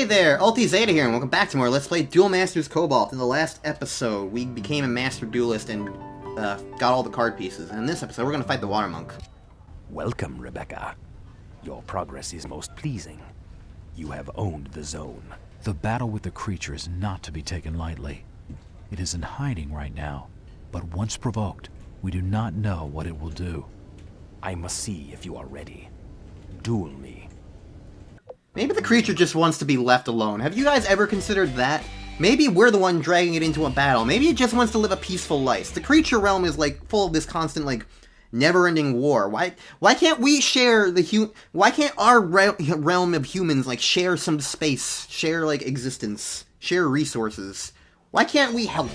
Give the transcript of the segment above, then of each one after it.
Hey there, Ulti Zeta here, and welcome back to more Let's Play Duel Masters Cobalt. In the last episode, we became a master duelist and got all the card pieces. And in this episode, we're going to fight the Water Monk. Welcome, Rebecca. Your progress is most pleasing. You have owned the zone. The battle with the creature is not to be taken lightly. It is in hiding right now, but once provoked, we do not know what it will do. I must see if you are ready. Duel me. Maybe the creature just wants to be left alone. Have you guys ever considered that? Maybe we're the one dragging it into a battle. Maybe it just wants to live a peaceful life. The creature realm is like full of this constant like never-ending war. Why can't we share why can't our realm of humans like share some space, share like existence, share resources? Why can't we help?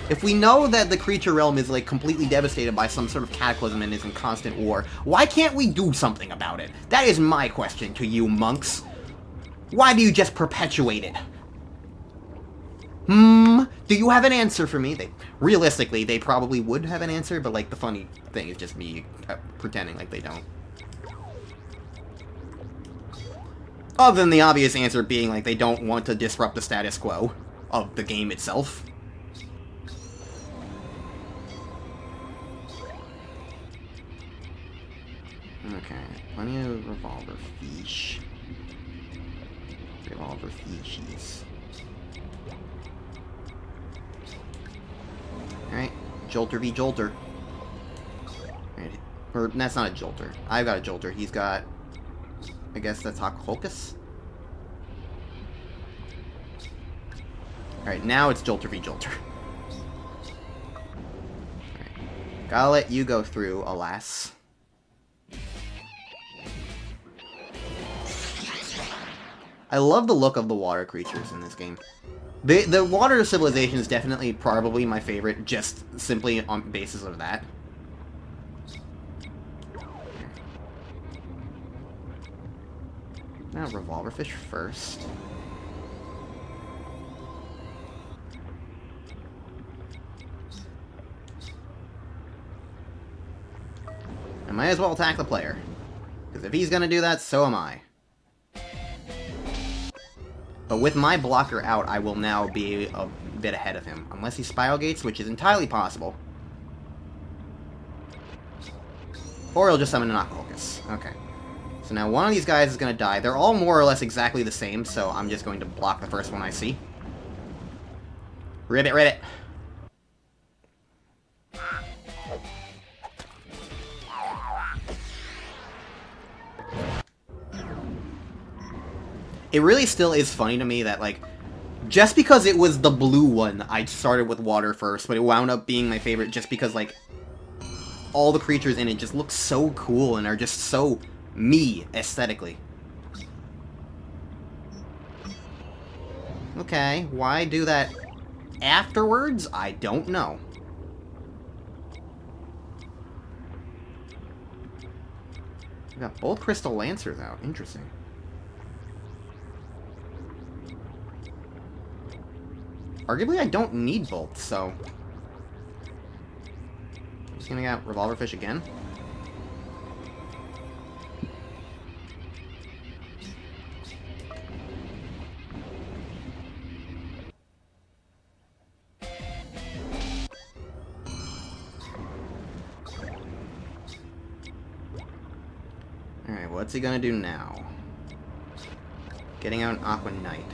If we know that the creature realm is like completely devastated by some sort of cataclysm and is in constant war, why can't we do something about it? That is my question to you monks. Why do you just perpetuate it? Do you have an answer for me? Realistically, they probably would have an answer, but like the funny thing is just me pretending like they don't. Other than the obvious answer being like they don't want to disrupt the status quo of the game itself. Okay, plenty of revolver fish. Revolver fishies. Alright, Jolter v. Jolter. Alright, or that's not a Jolter. I've got a Jolter. He's got, I guess that's Hocus. Alright, now it's Jolter v. Jolter. Alright, gotta let you go through, alas. I love the look of the water creatures in this game. The water civilization is definitely probably my favorite, just simply on basis of that. Now revolver fish first. I might as well attack the player, because if he's gonna do that, so am I. But with my blocker out, I will now be a bit ahead of him. Unless he Spiral Gates, which is entirely possible. Or he'll just summon an Focus. Okay. So now one of these guys is going to die. They're all more or less exactly the same, so I'm just going to block the first one I see. Ribbit, Ribbit! It really still is funny to me that, like, just because it was the blue one, I started with water first, but it wound up being my favorite just because, like, all the creatures in it just look so cool and are just so me aesthetically. Okay, why do that afterwards? I don't know. We got both Crystal Lancers out. Interesting. Arguably, I don't need both, so... I'm just gonna get Revolver Fish again. Alright, what's he gonna do now? Getting out an Aqua Knight.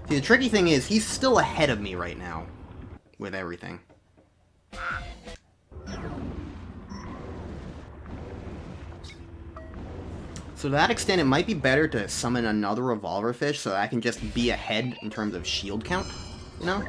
See, the tricky thing is, he's still ahead of me right now, with everything. So to that extent, it might be better to summon another Revolver Fish so that I can just be ahead in terms of shield count, you know?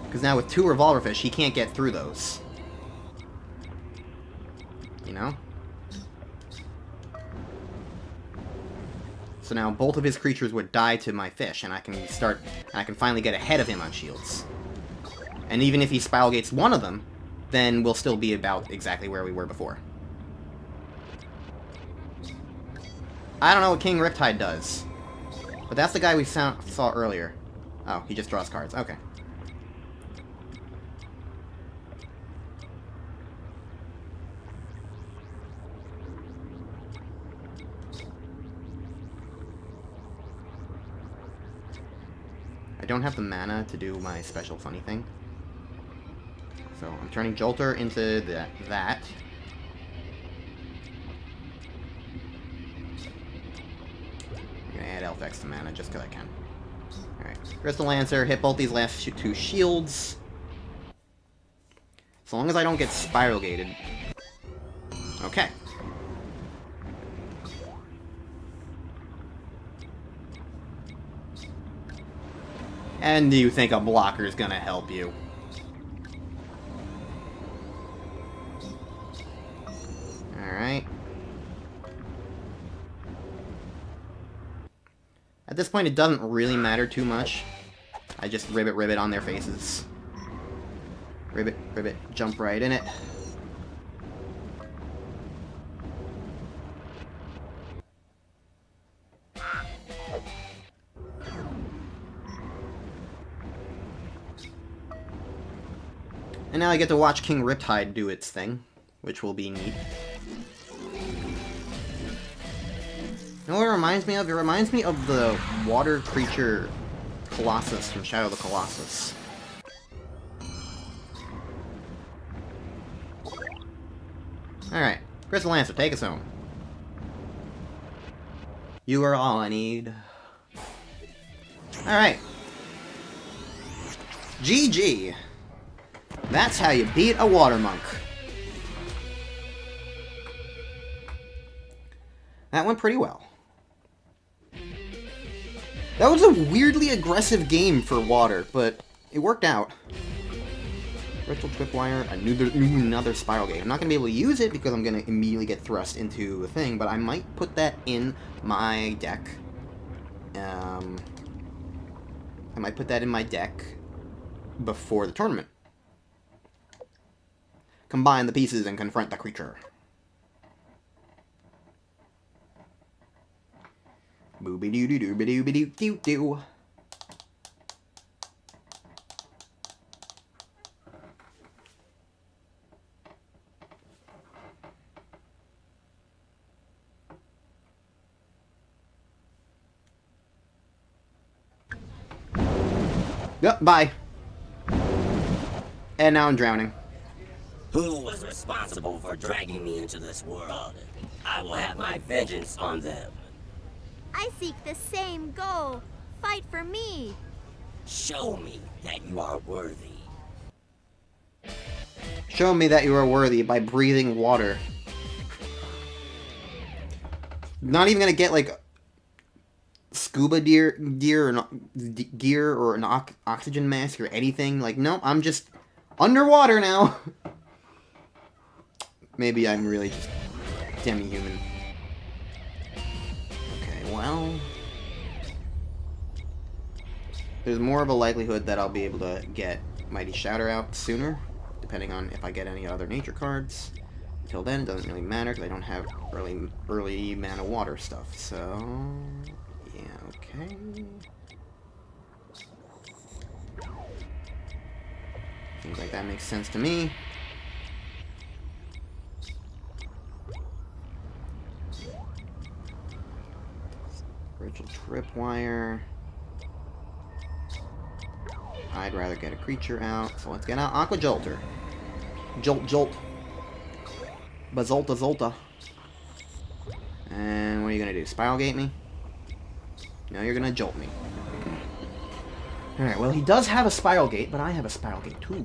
Because now with 2 Revolver Fish, he can't get through those. You know? So now both of his creatures would die to my fish, and I can finally get ahead of him on shields. And even if he Spiral Gates one of them, then we'll still be about exactly where we were before. I don't know what King Riptide does. But that's the guy we saw earlier. Oh, he just draws cards. Okay. I don't have the mana to do my special funny thing. So I'm turning Jolter into that. I'm gonna add Elf X to mana just because I can. Alright. Crystal Lancer, hit both these last two shields. As long as I don't get Spiral Gated. Okay. And do you think a blocker is gonna help you? Alright. At this point, it doesn't really matter too much. I just ribbit on their faces. Ribbit, jump right in it. And now I get to watch King Riptide do its thing, which will be neat. You know what it reminds me of? It reminds me of the water creature Colossus from Shadow of the Colossus. Alright, Crystal Lancer, take us home. You are all I need. Alright. GG. That's how you beat a water monk. That went pretty well. That was a weirdly aggressive game for water, but it worked out. Ritual Tripwire, another Spiral Gate. I'm not going to be able to use it because I'm going to immediately get thrust into the thing, but I might put that in my deck. I might put that in my deck before the tournament. Combine the pieces and confront the creature. Booby-doo-doo-doo-ba-doo-ba-doo-doo-doo-doo. Yep, bye. And now I'm drowning. Who was responsible for dragging me into this world? I will have my vengeance on them. I seek the same goal. Fight for me. Show me that you are worthy. Show me that you are worthy by breathing water. Not even gonna get like scuba gear or an oxygen mask or anything. Like, no, I'm just underwater now. Maybe I'm really just demi-human. Okay, well, there's more of a likelihood that I'll be able to get Mighty Shouter out sooner, depending on if I get any other nature cards. Until then, it doesn't really matter because I don't have early mana water stuff. So, yeah, okay. Seems like that makes sense to me. Ritual Tripwire. I'd rather get a creature out, so let's get out Aqua Jolter. Jolt. Bazolta Zolta. And what are you gonna do? Spiral Gate me? No, you're gonna jolt me. Alright, well, he does have a Spiral Gate, but I have a Spiral Gate too.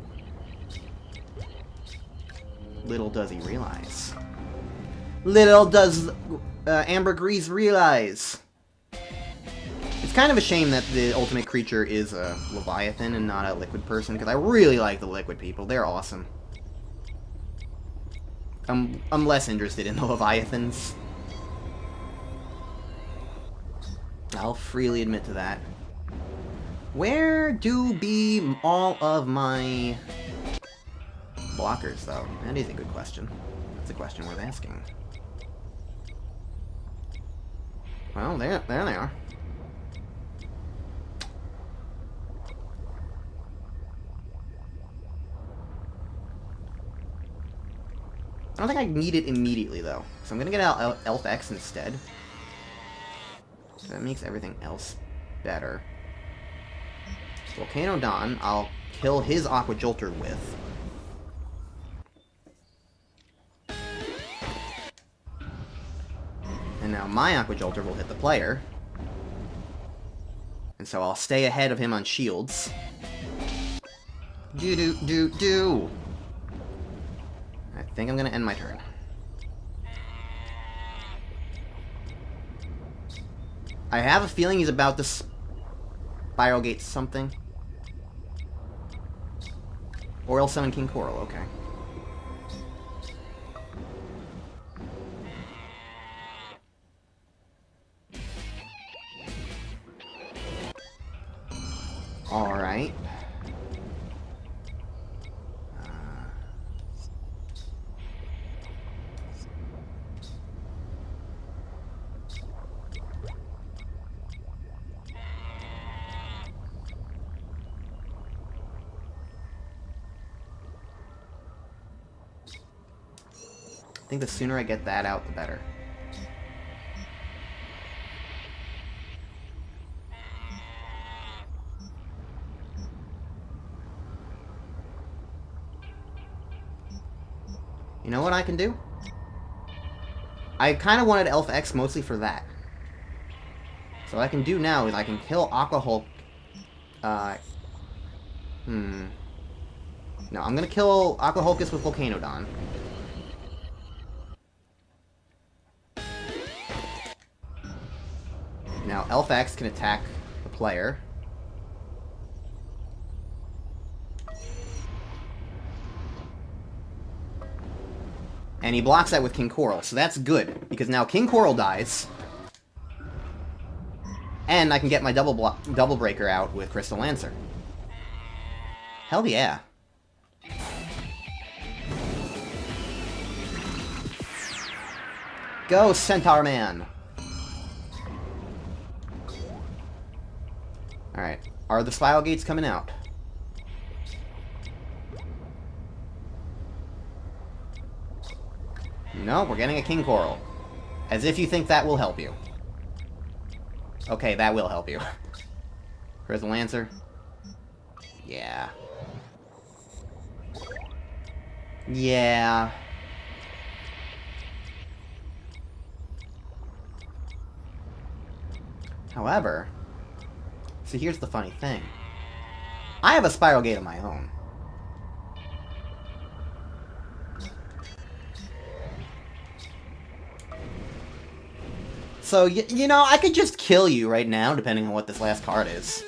Little does he realize. Little does Ambergris realize. It's kind of a shame that the ultimate creature is a Leviathan and not a liquid person, because I really like the liquid people. They're awesome. I'm less interested in the Leviathans. I'll freely admit to that. Where do be all of my blockers, though? That is a good question. That's a question worth asking. Well, there they are. don't think I need it immediately, though. So I'm gonna get out Elf X instead. So that makes everything else better. Volcano Don, I'll kill his Aqua Jolter with. And now my Aqua Jolter will hit the player. And so I'll stay ahead of him on shields. Do. I think I'm gonna end my turn. I have a feeling he's about to Spiral Gate something. Or he'll summon King Coral, okay. Alright. I think the sooner I get that out, the better. You know what I can do? I kind of wanted Elf X mostly for that. So what I can do now is I can kill Aqua Hulk. No, I'm gonna kill Aqua Hulkus with Volcano Don. Now Elf X can attack the player. And he blocks that with King Coral, so that's good, because now King Coral dies. And I can get my double breaker out with Crystal Lancer. Hell yeah. Go, Centaur Man! Alright, are the Spiral Gates coming out? No, we're getting a King Coral. As if you think that will help you. Okay, that will help you. Crystal Lancer. Yeah. Yeah. However, see, here's the funny thing. I have a Spiral Gate of my own. So, you know, I could just kill you right now, depending on what this last card is.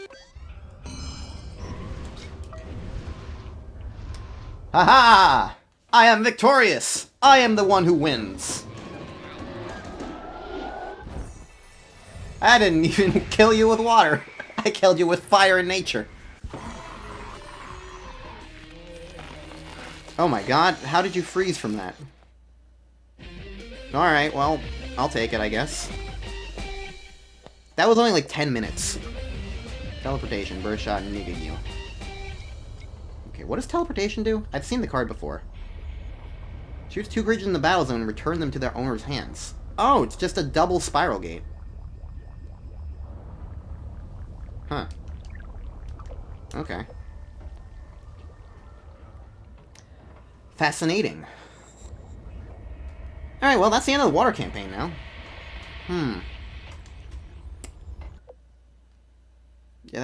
Haha! I am victorious! I am the one who wins! I didn't even kill you with water. I killed you with fire and nature. Oh my god, how did you freeze from that? Alright, well, I'll take it, I guess. That was only like 10 minutes. Teleportation, burst shot, and nigga you. Okay, what does teleportation do? I've seen the card before. Shoots 2 creatures in the battle zone and return them to their owner's hands. Oh, it's just a double Spiral Gate. Huh. Okay. Fascinating. Alright, well, that's the end of the water campaign now. Yeah,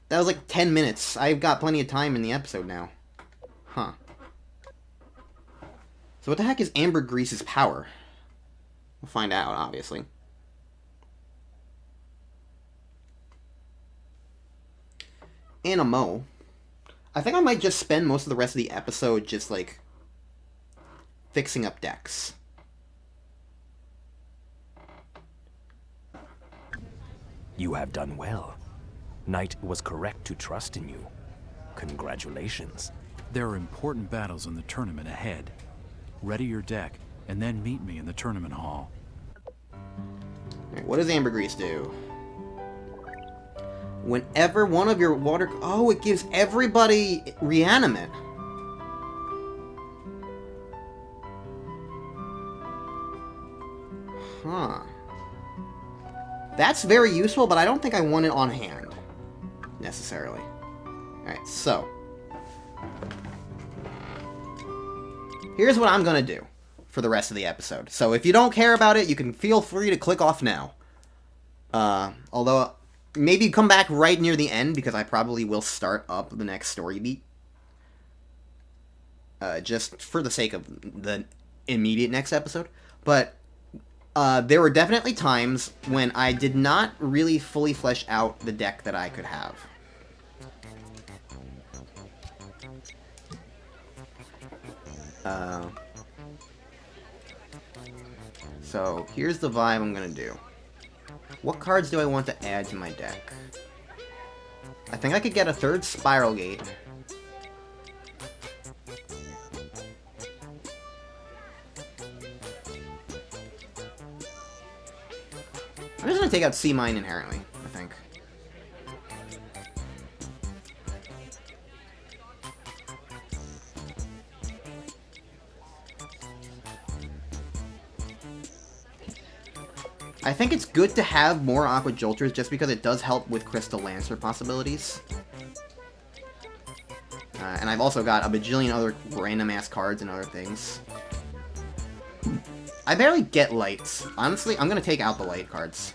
that was like 10 minutes. I've got plenty of time in the episode now. Huh. So what the heck is Ambergris's power? We'll find out, obviously. Animo. I think I might just spend most of the rest of the episode just, like, fixing up decks. You have done well. Knight was correct to trust in you. Congratulations. There are important battles in the tournament ahead. Ready your deck, and then meet me in the tournament hall. Alright, what does Ambergris do? Whenever one of your water... Oh, it gives everybody reanimate. That's very useful, but I don't think I want it on hand, necessarily. Alright, so. Here's what I'm going to do for the rest of the episode. So if you don't care about it, you can feel free to click off now. Although, maybe come back right near the end, because I probably will start up the next story beat. Just for the sake of the immediate next episode. But there were definitely times when I did not really fully flesh out the deck that I could have. So, here's the vibe I'm gonna do. What cards do I want to add to my deck? I think I could get a third Spiral Gate. I'm just gonna take out C-Mine inherently, I think. I think it's good to have more Aqua Jolters just because it does help with Crystal Lancer possibilities. And I've also got a bajillion other random-ass cards and other things. I barely get lights. Honestly, I'm gonna take out the light cards.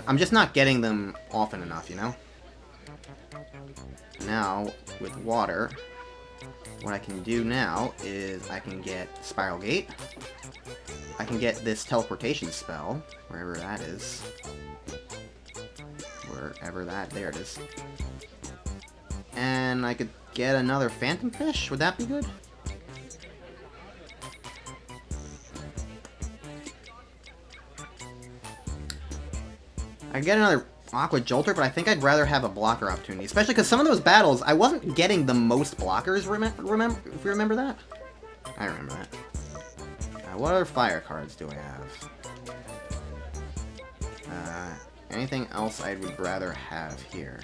I'm just not getting them often enough, you know? Now, with water, what I can do now is I can get Spiral Gate. I can get this teleportation spell, wherever that is. Wherever that, there it is. And I could get another Phantom Fish, would that be good? I could get another Aqua Jolter, but I think I'd rather have a blocker opportunity. Especially because some of those battles, I wasn't getting the most blockers, if you remember that? I remember that. What other fire cards do I have? Anything else I would rather have here?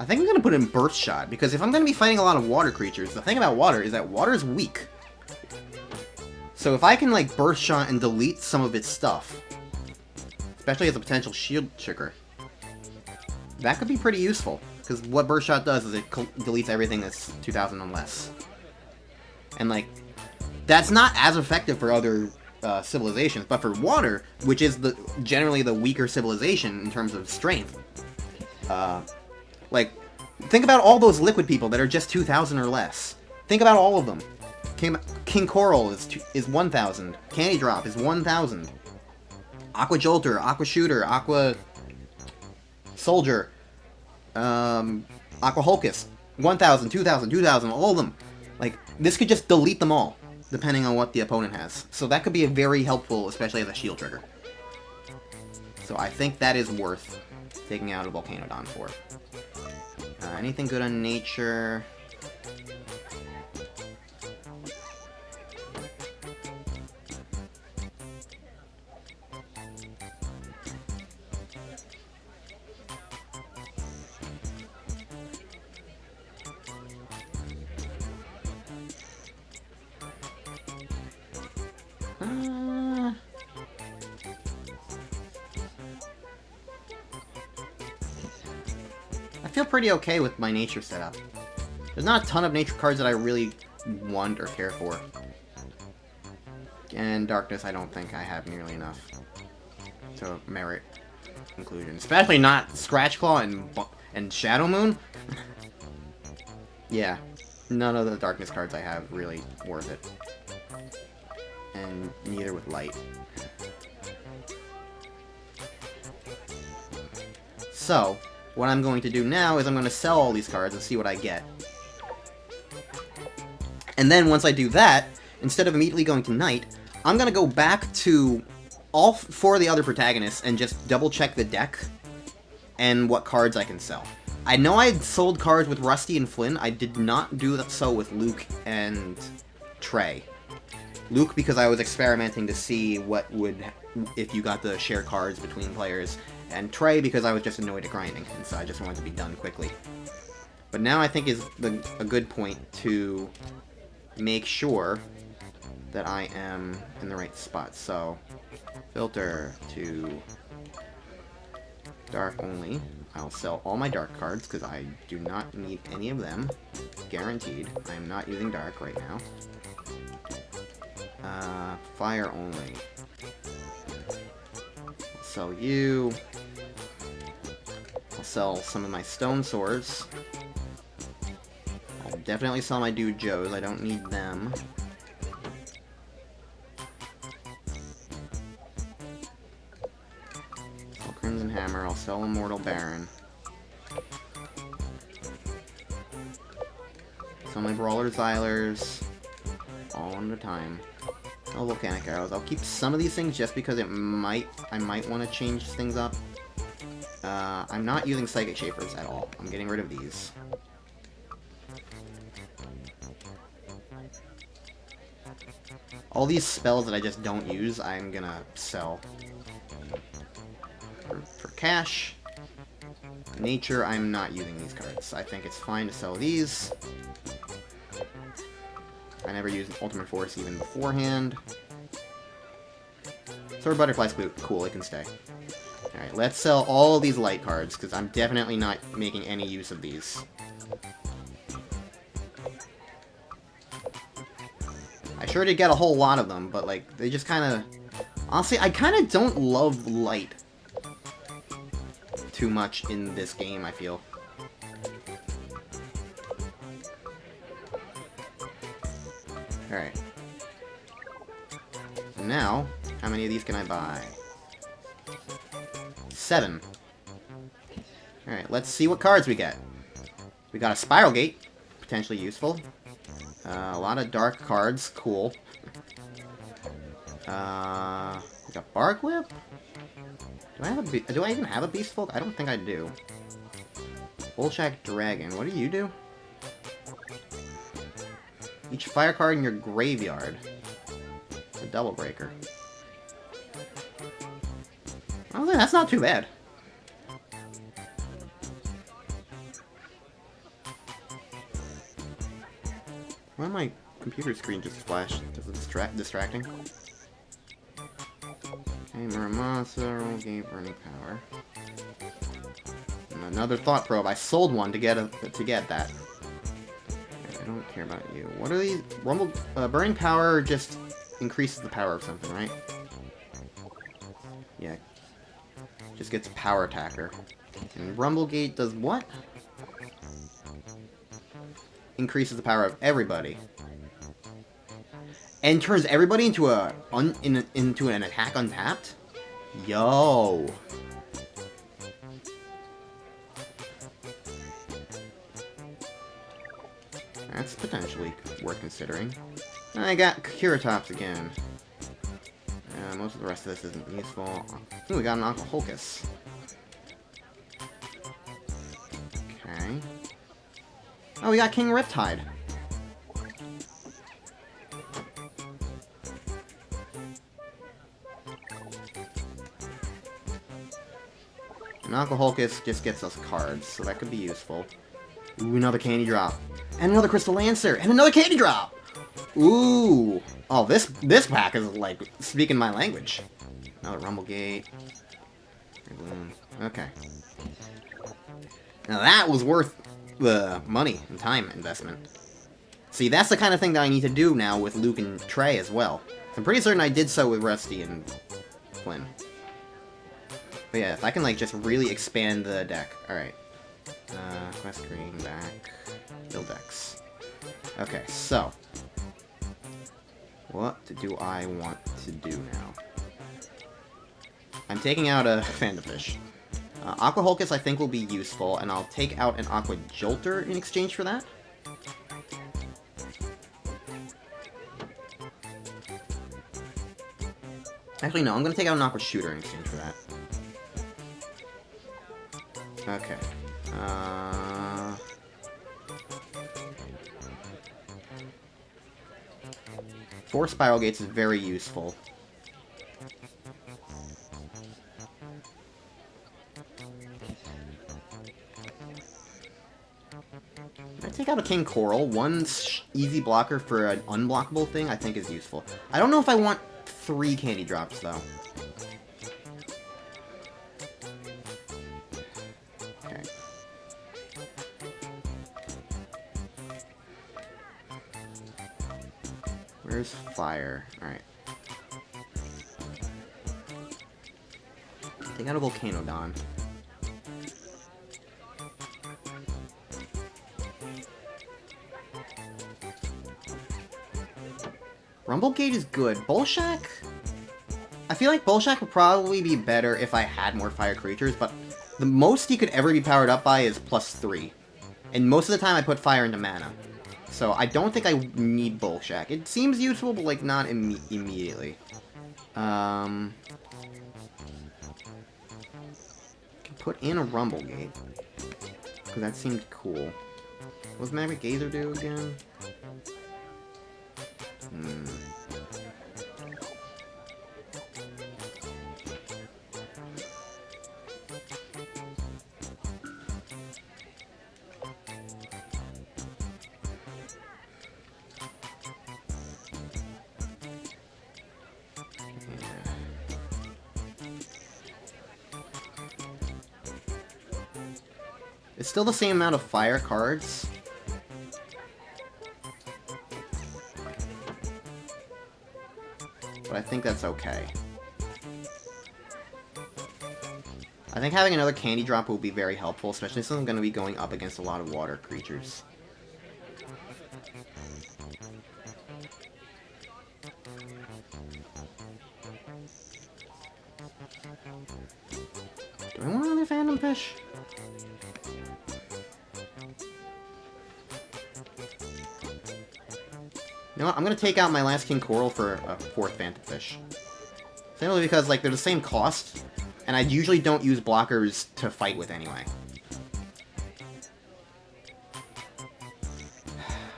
I think I'm going to put in Burst Shot, because if I'm going to be fighting a lot of water creatures, the thing about water is that water is weak. So if I can, like, Burst Shot and delete some of its stuff, especially as a potential shield trigger, that could be pretty useful. Because what Burst Shot does is it deletes everything that's 2,000 and less. And, like, that's not as effective for other civilizations, but for water, which is generally the weaker civilization in terms of strength, like, think about all those liquid people that are just 2,000 or less. Think about all of them. King Coral is 1,000. Candy Drop is 1,000. Aqua Jolter, Aqua Shooter, Aqua Soldier, Aqua Hulkus, 1,000, 2,000, 2,000, all of them. Like, this could just delete them all, depending on what the opponent has. So that could be very helpful, especially as a shield trigger. So I think that is worth taking out a Volcanodon for. Anything good on nature? I feel pretty okay with my nature setup. There's not a ton of nature cards that I really want or care for. And darkness, I don't think I have nearly enough to merit inclusion. Especially not Scratchclaw and Shadow Moon. Yeah, none of the darkness cards I have really worth it. And neither with light. So, what I'm going to do now is I'm going to sell all these cards and see what I get. And then once I do that, instead of immediately going to Night, I'm going to go back to all 4 of the other protagonists and just double check the deck and what cards I can sell. I know I sold cards with Rusty and Flynn. I did not do so with Luke and Trey. Luke because I was experimenting to see what would, if you got to share cards between players, and Trey because I was just annoyed at grinding, and so I just wanted to be done quickly. But now I think is a good point to make sure that I am in the right spot. So, filter to dark only. I'll sell all my dark cards because I do not need any of them. Guaranteed. I am not using dark right now. Fire only. I'll sell you. I'll sell some of my stone swords. I'll definitely sell my dude Joes. I don't need them. Sell Crimson Hammer. I'll sell Immortal Baron. Sell my Brawler Xylers. All one at a time. Oh, Volcanic Arrows. I'll keep some of these things just because I might want to change things up. I'm not using Psychic Shapers at all. I'm getting rid of these. All these spells that I just don't use, I'm gonna sell. For cash. Nature, I'm not using these cards. I think it's fine to sell these. I never used Ultimate Force even beforehand. Sword Butterfly Spook. Cool, it can stay. Alright, let's sell all these light cards, because I'm definitely not making any use of these. I sure did get a whole lot of them, but, like, they just kind of... Honestly, I kind of don't love light too much in this game, I feel. Alright. So now, how many of these can I buy? 7. Alright, let's see what cards we get. We got a Spiral Gate, potentially useful. A lot of dark cards, cool. We got Bark Whip? Do I even have a Beast Folk? I don't think I do. Bolshak Dragon, what do you do? Each fire card in your graveyard. A Double Breaker. Oh, that's not too bad. Why my computer screen just flashed? Is it distracting? Okay, Muramasa, roll game, burning power. And another Thought Probe. I sold one to get that. I don't care about you. What are these? Rumble, burning power just increases the power of something, right? Yeah. Just gets power attacker. And Rumblegate does what? Increases the power of everybody. And turns everybody into into an attack untapped? Yo. That's potentially worth considering. I got Curatops again. Most of the rest of this isn't useful. Ooh, we got an Uncle Hulkus. Okay. Oh, we got King Riptide. And Uncle Hulkus just gets us cards, so that could be useful. Ooh, another Candy Drop. And another Crystal Lancer! And another Candy Drop! Ooh! Oh, this pack is, like, speaking my language. Another Rumblegate. Okay. Now that was worth the money and time investment. See, that's the kind of thing that I need to do now with Luke and Trey as well. I'm pretty certain I did so with Rusty and Flynn. But yeah, if I can, like, just really expand the deck. Alright. Quest screen, back. Build decks. Okay, so. What do I want to do now? I'm taking out a Phantom Fish. Aqua Hulkus I think will be useful, and I'll take out an Aqua Jolter in exchange for that. Actually, no, I'm going to take out an Aqua Shooter in exchange for that. Okay. 4 Spiral Gates is very useful. I take out a King Coral. One easy blocker for an unblockable thing I think is useful. I don't know if I want 3 candy drops, though. Okay. Where's fire? Alright. Take out a Volcanodon. Rumblegate is good. Bullshack? I feel like Bullshack would probably be better if I had more fire creatures, but the most he could ever be powered up by is +3. And most of the time I put fire into mana. So I don't think I need Bullshack. It seems useful, but like not immediately. Can put in a Rumblegate. Because that seemed cool. What does Maverick Gazer do again? It's still the same amount of fire cards. But I think that's okay. I think having another candy drop will be very helpful, especially since I'm going to be going up against a lot of water creatures. Do I want another Phantom Fish? You know what? I'm gonna take out my last King Coral for a 4th Phantom Fish. Simply because, like, they're the same cost, and I usually don't use blockers to fight with anyway.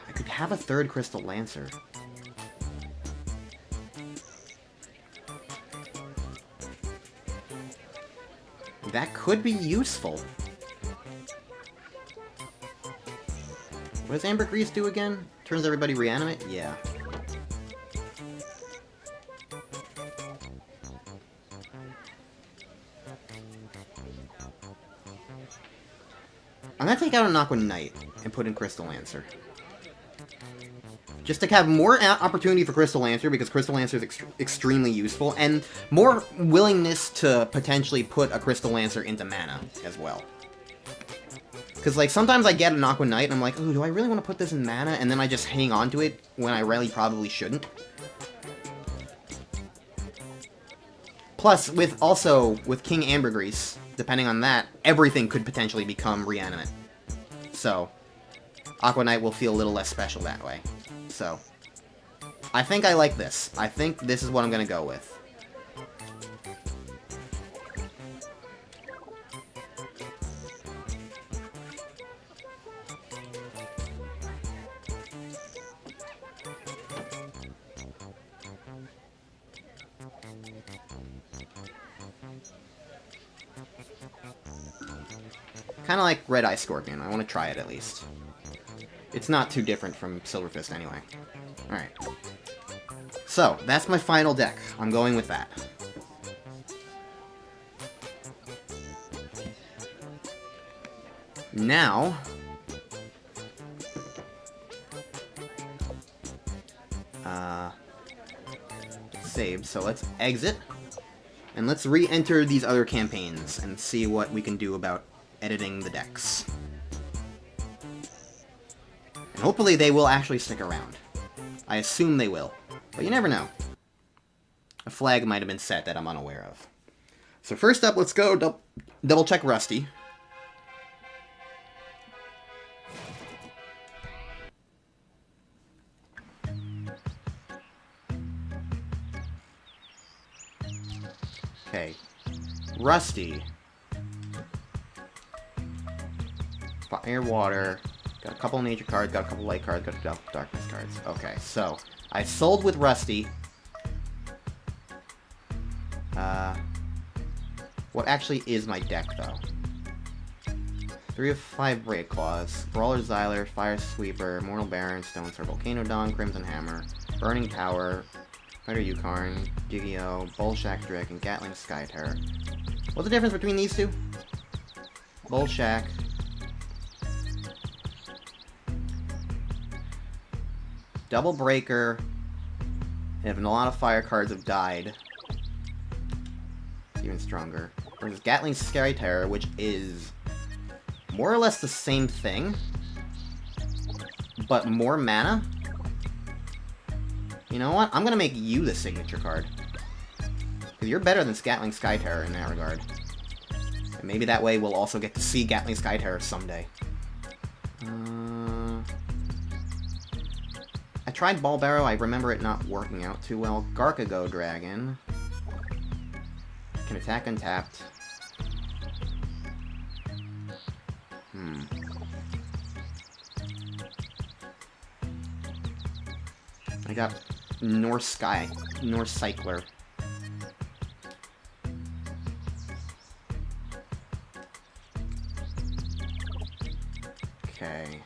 I could have a 3rd Crystal Lancer. That could be useful. What does Ambergris do again? Turns everybody reanimate? Yeah. I'm gonna take out an Aqua Knight and put in Crystal Lancer. Just to have more opportunity for Crystal Lancer, because Crystal Lancer is extremely useful, and more willingness to potentially put a Crystal Lancer into mana as well. Because, like, sometimes I get an Aqua Knight, and I'm like, ooh, do I really want to put this in mana? And then I just hang on to it when I really probably shouldn't. Plus, with King Ambergris, depending on that, everything could potentially become reanimate. So, Aqua Knight will feel a little less special that way. So, I think I like this. I think this is what I'm going to go with. Kind of like Red Eye Scorpion. I want to try it at least. It's not too different from Silver Fist anyway. Alright. So, that's my final deck. I'm going with that. Now... it's saved, so let's exit. And let's re-enter these other campaigns and see what we can do about editing the decks. And hopefully they will actually stick around. I assume they will, but you never know. A flag might have been set that I'm unaware of. So first up, let's go double check Rusty. Okay, Rusty. Fire, water. Got a couple nature cards, got a couple light cards, got a couple darkness cards. Okay, so I sold with Rusty. What actually is my deck, though? 3 of 5 Break Claws, Brawler Xyler, Fire Sweeper, Mortal Baron, Stone Sir, Volcano Dawn, Crimson Hammer, Burning Tower, Fighter Yukon, Gigio, Bullshack Drake, and Gatling Sky Terror. What's the difference between these two? Bullshack. Double Breaker. And if a lot of fire cards have died, it's even stronger. Versus Gatling Sky Terror, which is more or less the same thing, but more mana. You know what? I'm gonna make you the signature card. Because you're better than Gatling Sky Terror in that regard. And maybe that way we'll also get to see Gatling Sky Terror someday. I tried Ball Barrow, I remember it not working out too well. Garkago Dragon. Can attack untapped. I got North Cycler. Okay.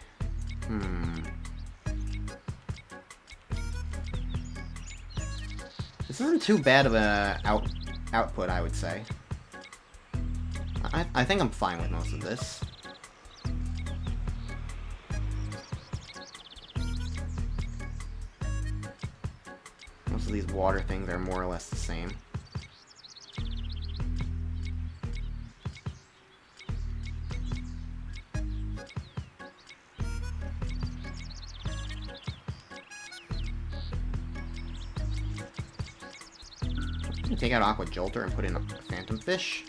This isn't too bad of a output, I would say. I think I'm fine with most of this. Most of these water things are more or less the same. Take out Aqua Jolter and put in a Phantom Fish.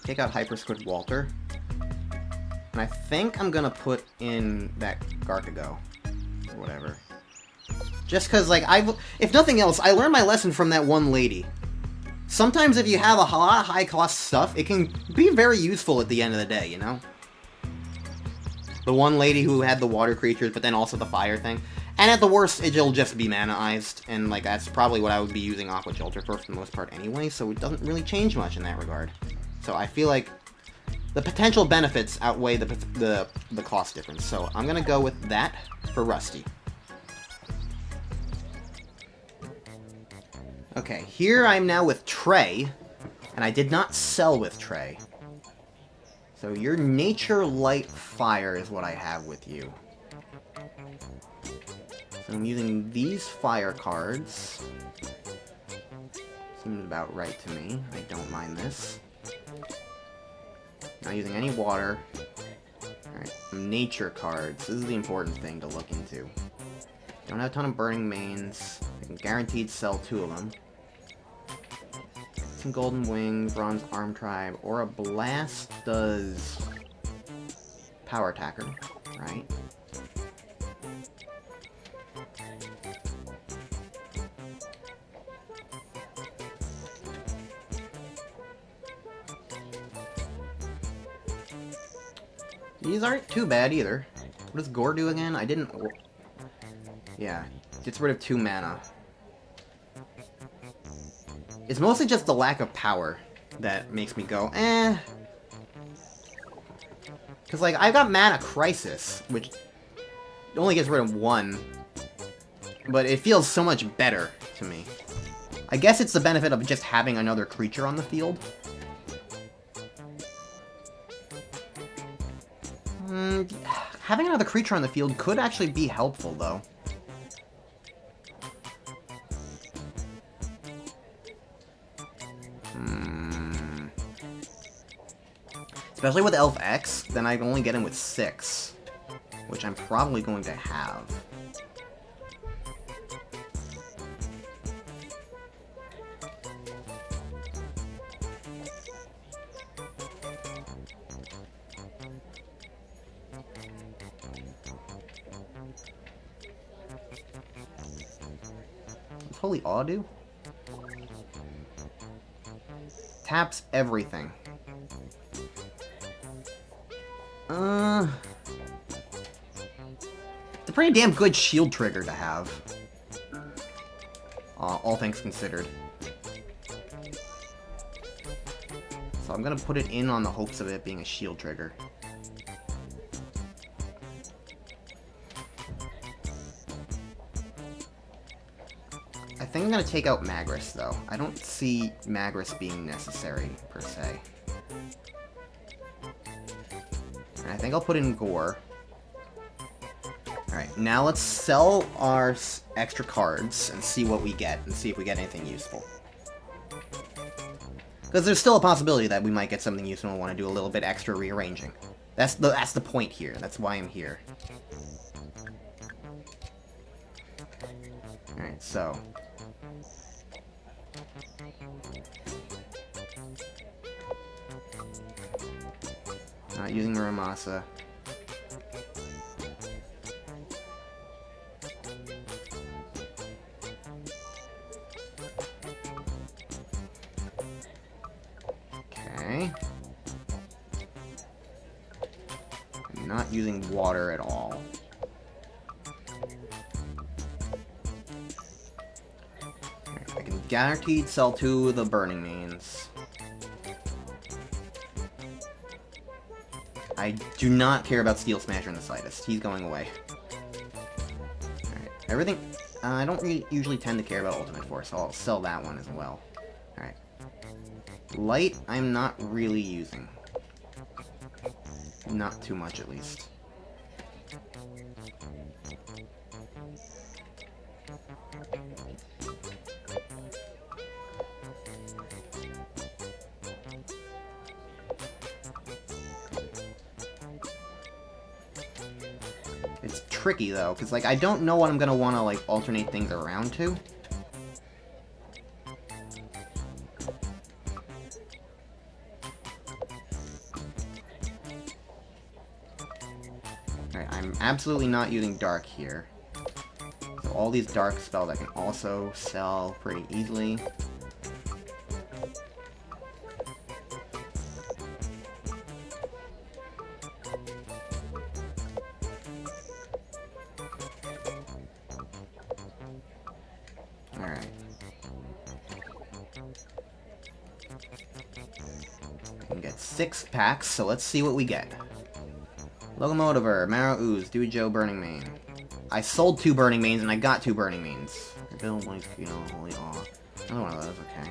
Take out Hyper Squid Walter. And I think I'm gonna put in that Garkago. Or whatever. Just cause, like, if nothing else, I learned my lesson from that one lady. Sometimes if you have a lot of high-cost stuff, it can be very useful at the end of the day, you know? The one lady who had the water creatures, but then also the fire thing. And at the worst, it'll just be mana-ized, and like that's probably what I would be using Aqua Jolter for the most part anyway, so it doesn't really change much in that regard. So I feel like the potential benefits outweigh the cost difference, so I'm gonna go with that for Rusty. Okay, here I'm now with Trey, and I did not sell with Trey. So your Nature Light Fire is what I have with you. So I'm using these fire cards. Seems about right to me. I don't mind this. Not using any water. Alright, nature cards. This is the important thing to look into. Don't have a ton of burning mains. I can guaranteed sell 2 of them. Some Golden Wing, Bronze Arm Tribe, or a Blast does Power Attacker, right? These aren't too bad either. What does Gore do again? I didn't... Yeah, gets rid of 2 mana. It's mostly just the lack of power that makes me go, eh. Because, like, I've got Mana Crisis, which only gets rid of 1. But it feels so much better to me. I guess it's the benefit of just having another creature on the field. Having another creature on the field could actually be helpful, though. Especially with Elf X, then I can only get him with 6. Which I'm probably going to have. What's Holy Awe do? Taps everything. It's a pretty damn good shield trigger to have. All things considered. So I'm gonna put it in on the hopes of it being a shield trigger. I think I'm gonna take out Magris, though. I don't see Magris being necessary, per se. And I think I'll put in Gore. Alright, now let's sell our extra cards and see what we get, and see if we get anything useful. Because there's still a possibility that we might get something useful and want to do a little bit extra rearranging. That's the point here. That's why I'm here. Alright, so... not using Muramasa. Okay. I'm not using water at all. I can guaranteed sell 2 of the Burning Mains. I do not care about Steel Smasher in the slightest. He's going away. Alright, everything... I don't usually tend to care about Ultimate Force, so I'll sell that one as well. Alright. Light, I'm not really using. Not too much, at least. It's tricky, though, because, like, I don't know what I'm gonna want to, like, alternate things around to. Alright, I'm absolutely not using Dark here. So all these Dark spells I can also sell pretty easily. Alright. I can get 6 packs, so let's see what we get. Locomotiver, Marrow Ooze, Dewey Joe, Burning Mane. I sold 2 Burning Manes and I got 2 Burning Manes. Bill, like, you know, holy awe. Another one of those, okay.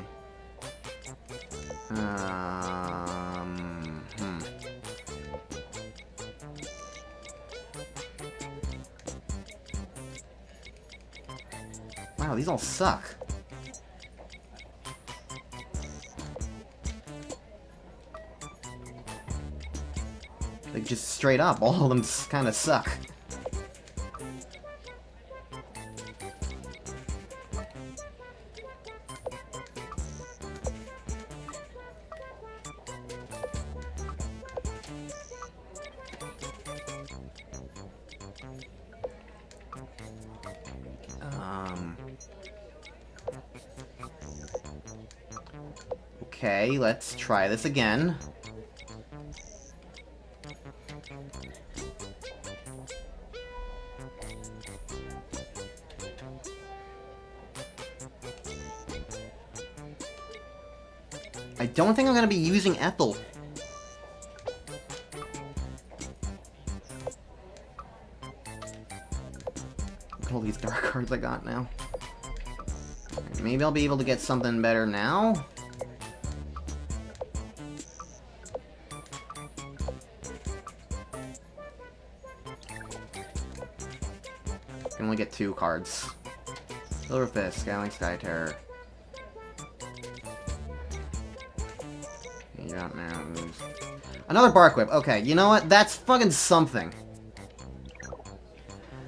Wow, these all suck. Like, just straight up, all of them kind of suck. Okay, let's try this again. I don't think I'm going to be using Ethel. Look at all these dark cards I got now. Maybe I'll be able to get something better now? I can only get 2 cards. Silver Fist, Scaling Sky Terror. You got mountains. Another Bark Whip. Okay, you know what? That's fucking something.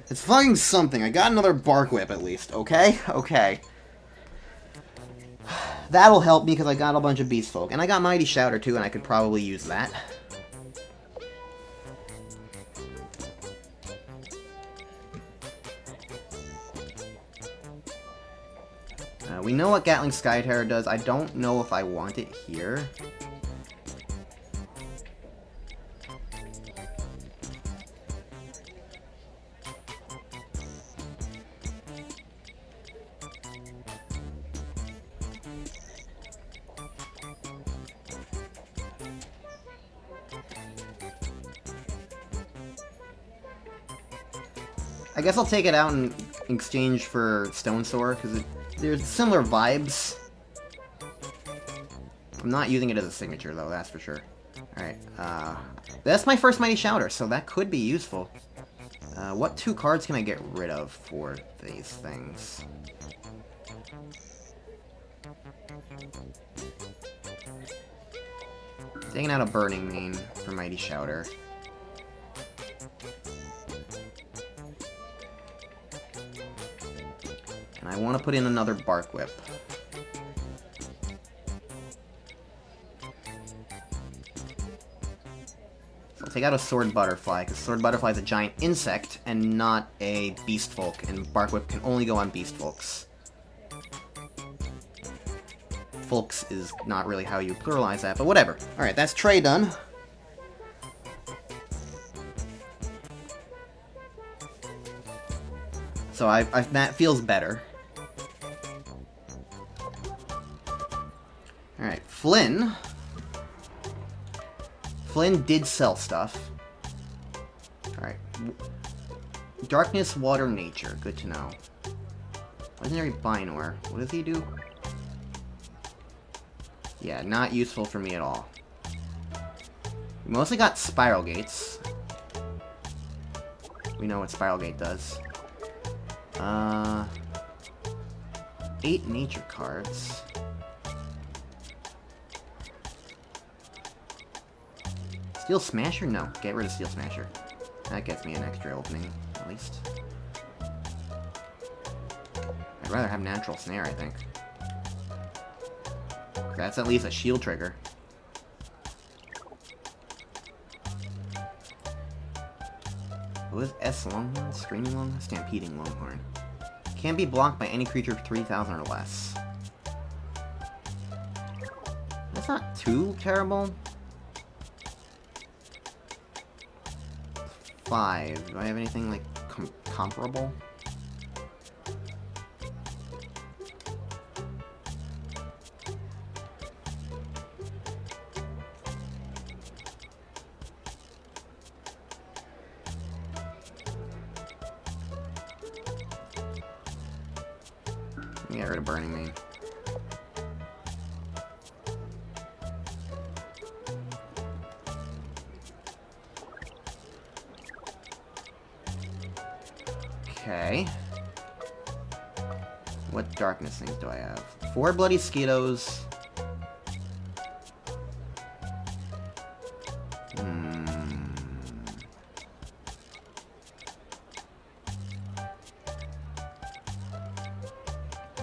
It's fucking something. I got another Bark Whip at least, okay? Okay. That'll help me because I got a bunch of Beast Folk. And I got Mighty Shouter too, and I could probably use that. We know what Gatling Sky Terror does. I don't know if I want it here. I guess I'll take it out in exchange for Stone Sword, because there's similar vibes. I'm not using it as a signature, though, that's for sure. Alright, that's my first Mighty Shouter, so that could be useful. What 2 cards can I get rid of for these things? Taking out a Burning Mane for Mighty Shouter. And I want to put in another Bark Whip. So I'll take out a Sword Butterfly, because Sword Butterfly is a giant insect and not a Beast Folk, and Bark Whip can only go on Beast Folks. Folks is not really how you pluralize that, but whatever. Alright, that's Trey done. So that feels better. Alright, Flynn. Flynn did sell stuff. Alright. Darkness, Water, Nature. Good to know. Legendary Binor. What does he do? Yeah, not useful for me at all. We mostly got Spiral Gates. We know what Spiral Gate does. 8 nature cards. Steel Smasher? No, get rid of Steel Smasher. That gets me an extra opening, at least. I'd rather have Natural Snare, I think. That's at least a shield trigger. What is S Longhorn? Screaming Longhorn? Stampeding Longhorn. Can't be blocked by any creature 3,000 or less. That's not too terrible. 5. Do I have anything, like, comparable? Get rid of Burning Mane. Okay. What darkness things do I have? 4 Bloody Skeetos.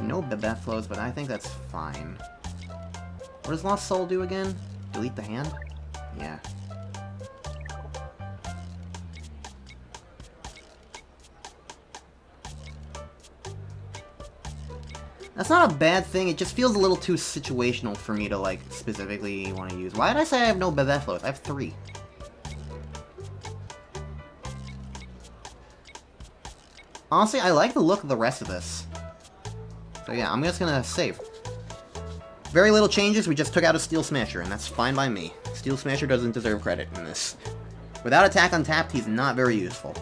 No Babette flows, but I think that's fine. What does Lost Soul do again? Delete the hand? Yeah. That's not a bad thing, it just feels a little too situational for me to, like, specifically want to use. Why did I say I have no Babette flows? I have 3. Honestly, I like the look of the rest of this. So yeah, I'm just gonna save. Very little changes, we just took out a Steel Smasher, and that's fine by me. Steel Smasher doesn't deserve credit in this. Without attack untapped, he's not very useful.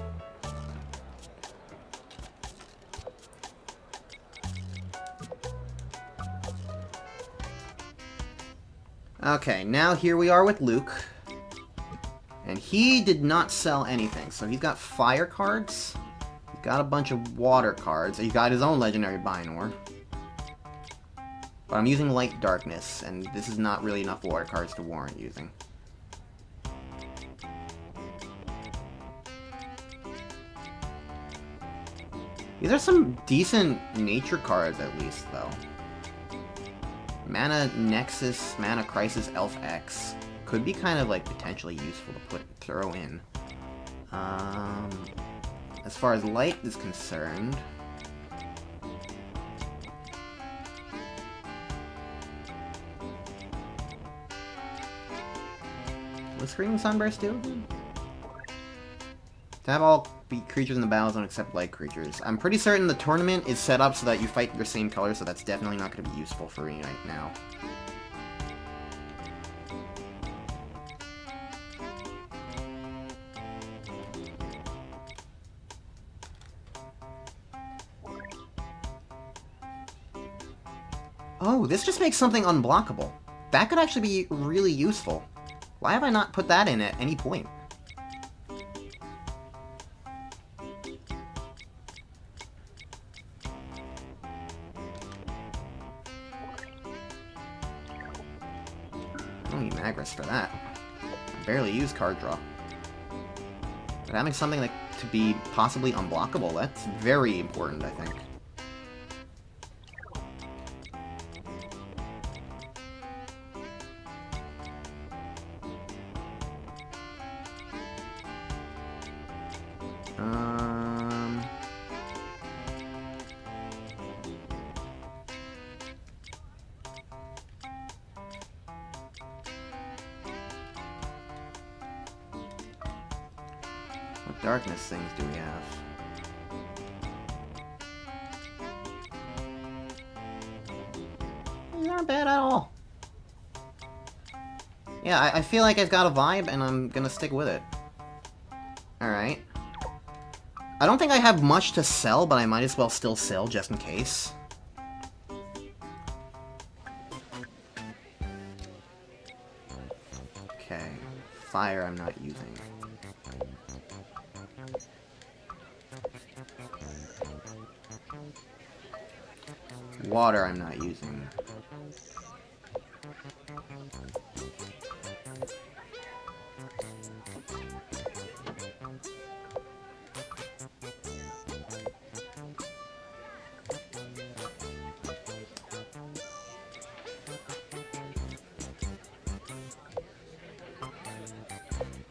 Okay, now here we are with Luke. And he did not sell anything, so he's got fire cards. He's got a bunch of water cards. He's got his own legendary Binor. But I'm using Light Darkness, and this is not really enough water cards to warrant using. These are some decent nature cards, at least, though. Mana Nexus, Mana Crisis, Elf X. Could be kind of, like, potentially useful to throw in. As far as light is concerned... What Screaming Sunburst do? To have all creatures in the battle zone except light creatures. I'm pretty certain the tournament is set up so that you fight your same color, so that's definitely not going to be useful for me right now. Oh, this just makes something unblockable. That could actually be really useful. Why have I not put that in at any point? I don't need Magris for that. I barely use card draw. But having something that to be possibly unblockable, that's very important, I think. What darkness things do we have? These aren't bad at all. Yeah, I feel like I've got a vibe, and I'm gonna stick with it. Alright. I don't think I have much to sell, but I might as well still sell just in case. Okay. Fire I'm not using. Water I'm not using.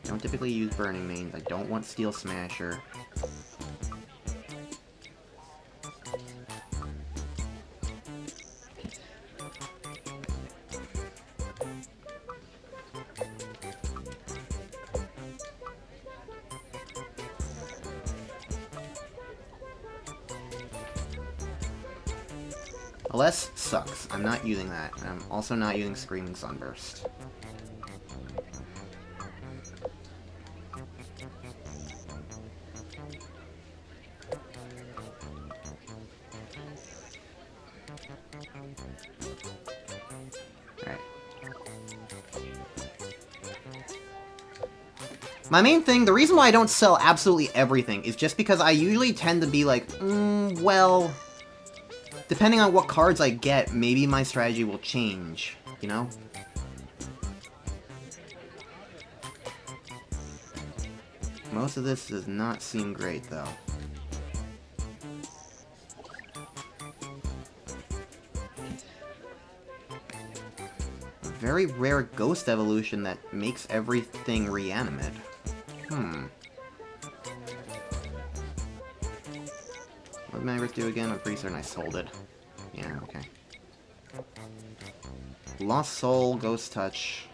Don't typically use Burning Mains. I don't want Steel Smasher. Less sucks. I'm not using that. I'm also not using Screaming Sunburst. Alright. My main thing, the reason why I don't sell absolutely everything is just because I usually tend to be like, well, depending on what cards I get, maybe my strategy will change, you know? Most of this does not seem great, though. A very rare ghost evolution that makes everything reanimate. What did Magris do again? I'm pretty certain I sold it. Yeah, okay. Lost Soul, Ghost Touch.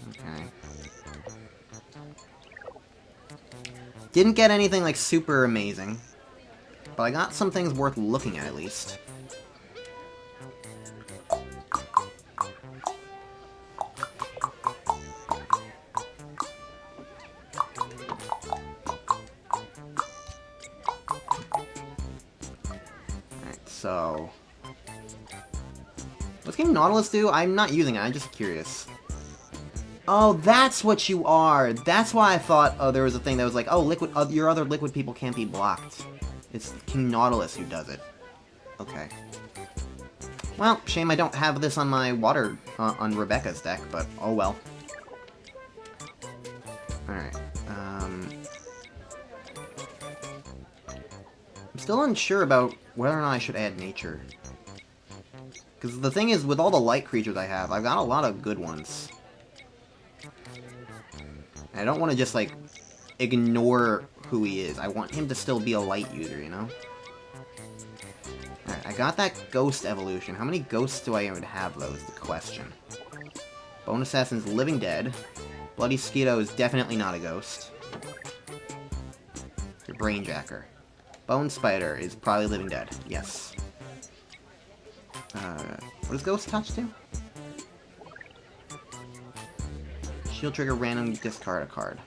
Okay. Didn't get anything, like, super amazing. But I got some things worth looking at least. So, what's King Nautilus do? I'm not using it, I'm just curious. Oh, that's what you are! That's why I thought, oh, there was a thing that was like, oh, liquid, your other liquid people can't be blocked. It's King Nautilus who does it. Okay. Well, shame I don't have this on my water, on Rebecca's deck, but oh well. Alright, I'm still unsure about whether or not I should add nature. Because the thing is, with all the light creatures I have, I've got a lot of good ones. And I don't want to just, like, ignore who he is. I want him to still be a light user, you know? Alright, I got that ghost evolution. How many ghosts do I even have, though, is the question. Bone Assassin's living dead. Bloody Skeeto is definitely not a ghost. Your Brainjacker. Bone Spider is probably living dead. Yes. What does Ghost Touch do? Shield trigger random discard a card.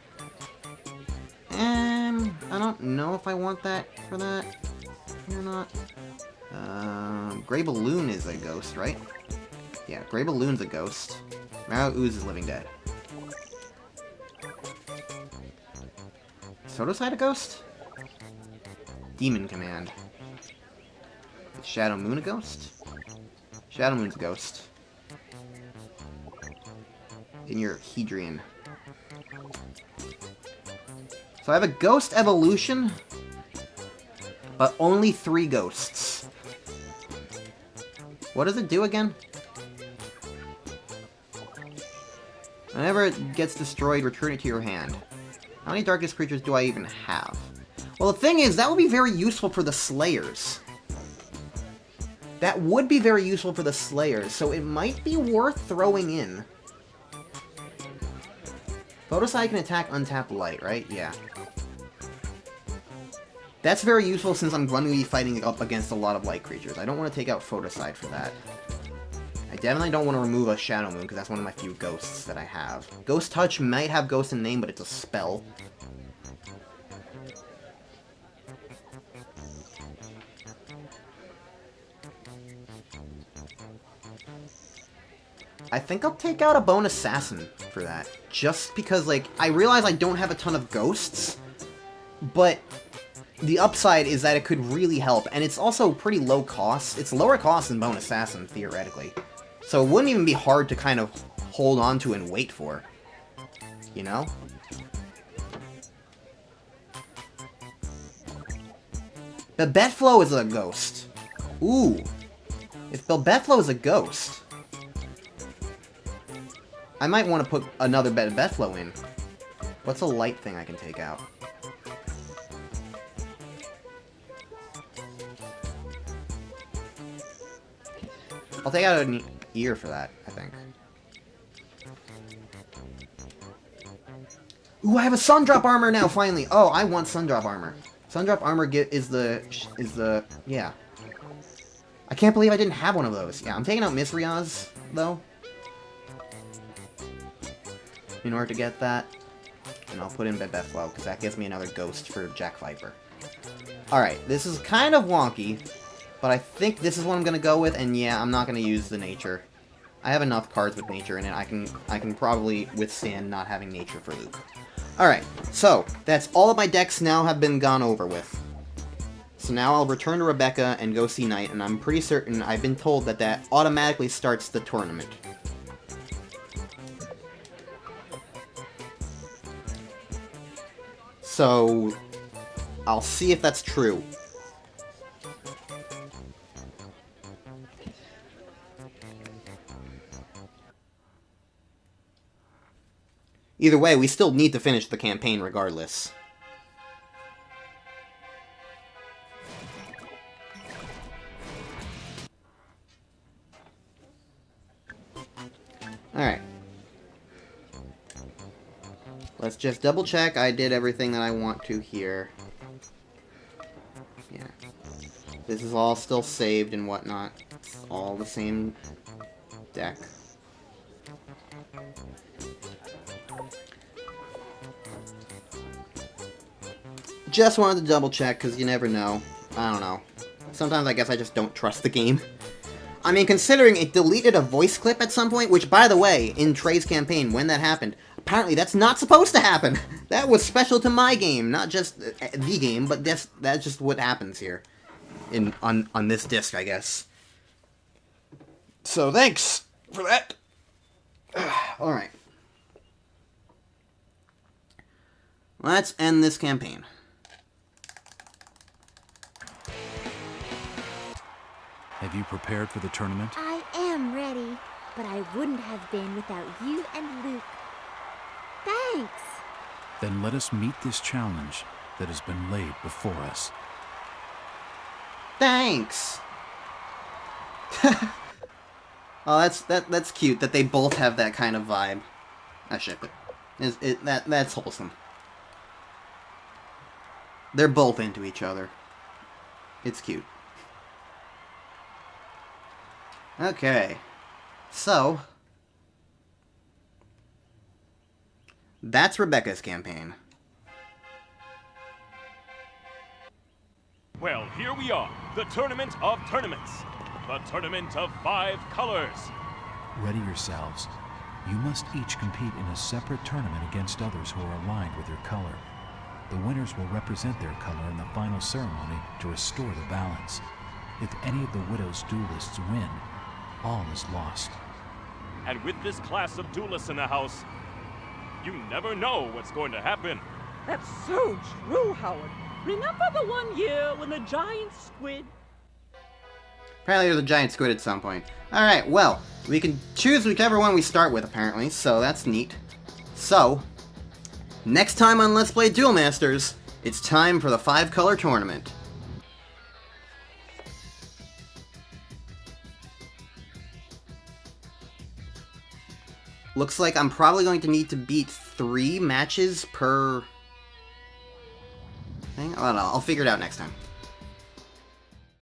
I don't know if I want that for that or not. Gray Balloon is a ghost, right? Yeah, Grey Balloon's a ghost. Now Ooze is living dead. Is Photoside a ghost? Demon Command. Is Shadow Moon a ghost? Shadow Moon's a ghost. In your Hedrian. So I have a ghost evolution, but only 3 ghosts. What does it do again? Whenever it gets destroyed, return it to your hand. How many darkness creatures do I even have? Well, the thing is, that would be very useful for the Slayers. That would be very useful for the Slayers, so it might be worth throwing in. Photoside can attack untapped light, right? Yeah. That's very useful since I'm going to be fighting up against a lot of light creatures. I don't want to take out Photoside for that. I definitely don't want to remove a Shadow Moon, because that's one of my few ghosts that I have. Ghost Touch might have Ghost in name, but it's a spell. I think I'll take out a Bone Assassin for that. Just because, like, I realize I don't have a ton of ghosts, but the upside is that it could really help, and it's also pretty low cost. It's lower cost than Bone Assassin, theoretically. So it wouldn't even be hard to kind of hold on to and wait for. You know? Belbethflow is a ghost. Ooh. If Belbethflow is a ghost, I might want to put another Belbethflow in. What's a light thing I can take out? I'll take out an ear for that, I think. Ooh, I have a Sundrop armor now, finally! Oh, I want Sundrop armor. Sundrop armor is the... yeah. I can't believe I didn't have one of those. Yeah, I'm taking out Misriaz, though. In order to get that. And I'll put in Belbethflow, because that gives me another ghost for Jack Viper. Alright, this is kind of wonky, but I think this is what I'm going to go with, and yeah, I'm not going to use the nature. I have enough cards with nature in it, I can probably withstand not having nature for Luke. Alright, so, that's all of my decks now have been gone over with. So now I'll return to Rebecca and go see Knight, and I'm pretty certain I've been told that that automatically starts the tournament. So, I'll see if that's true. Either way, we still need to finish the campaign regardless. Alright. Let's just double check I did everything that I want to here. Yeah. This is all still saved and whatnot. It's all the same deck. Just wanted to double check, because you never know. I don't know. Sometimes I guess I just don't trust the game. I mean, considering it deleted a voice clip at some point, which, by the way, in Trey's campaign, when that happened, apparently that's not supposed to happen! That was special to my game, not just the game, but that's just what happens here. On this disc, I guess. So, thanks for that! Alright. Let's end this campaign. Have you prepared for the tournament? I am ready, but I wouldn't have been without you and Luke. Thanks! Then let us meet this challenge that has been laid before us. Thanks! Oh, that's cute that they both have that kind of vibe. I ship it. That's wholesome. They're both into each other. It's cute. Okay. So, that's Rebecca's campaign. Well, here we are, the Tournament of Tournaments. The Tournament of 5 colors. Ready yourselves. You must each compete in a separate tournament against others who are aligned with your color. The winners will represent their color in the final ceremony to restore the balance. If any of the Widow's duelists win, all is lost. And with this class of duelists in the house, you never know what's going to happen. That's so true, Howard. Remember the one year when the giant squid... Apparently there's a giant squid at some point. Alright, well, we can choose whichever one we start with, apparently, so that's neat. So, next time on Let's Play Duel Masters, it's time for the 5-color tournament. Looks like I'm probably going to need to beat 3 matches per thing. I don't know, I'll figure it out next time.